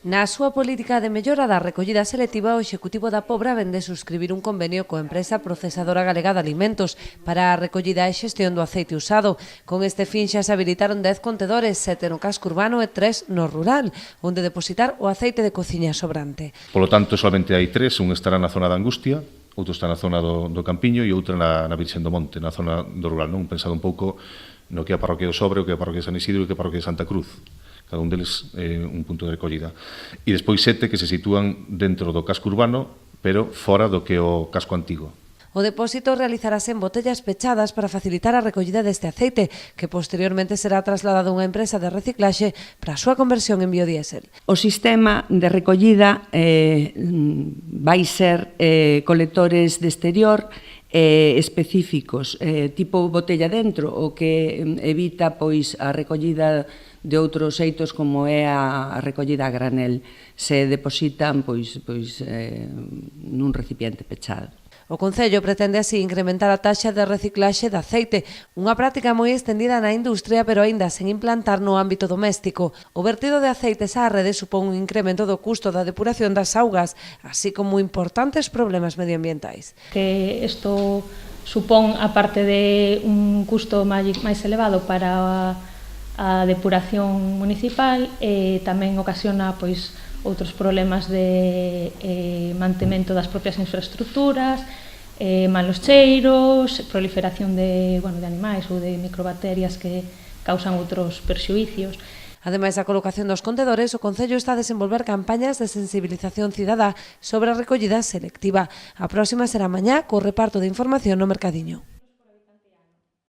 Na súa política de mellora da recollida selectiva, o Executivo da Pobra vén de suscribir un convenio coa empresa procesadora galega de alimentos para a recollida e xestión do aceite usado. Con este fin xa se habilitaron 10 contedores, 7 no casco urbano e 3 no rural, onde depositar o aceite de cociña sobrante. Polo tanto, solamente hai 3, un estará na zona da Angustia, outro está na zona do Campiño e outro na Virxen do Monte, na zona do rural, non? Pensado un pouco no que é a parroquia do Sobre, o que é a parroquia de San Isidro e o que é a parroquia de Santa Cruz. Cada un deles un punto de recollida. E despois 7 que se sitúan dentro do casco urbano, pero fora do que é o casco antigo. O depósito realizarase en botellas pechadas para facilitar a recollida deste aceite, que posteriormente será trasladado a unha empresa de reciclaxe para a súa conversión en biodiesel. O sistema de recollida vai ser colectores de exterior específicos, tipo botella dentro, o que evita pois a recollida de outros xeitos como é a recollida a granel. Se depositan pois nun recipiente pechado. O Concello pretende así incrementar a taxa de reciclaxe de aceite, unha práctica moi estendida na industria, pero aínda sen implantar no ámbito doméstico. O vertido de aceites á rede supón un incremento do custo da depuración das augas, así como importantes problemas medioambientais. Que isto supón, aparte de un custo máis elevado para a depuración municipal, tamén ocasiona pois outros problemas de mantemento das propias infraestructuras, malos cheiros, proliferación de animais ou de microbacterias que causan outros perxuícios. Ademais da colocación dos contedores, o Concello está a desenvolver campañas de sensibilización cidadá sobre a recollida selectiva. A próxima será mañá co reparto de información no Mercadiño.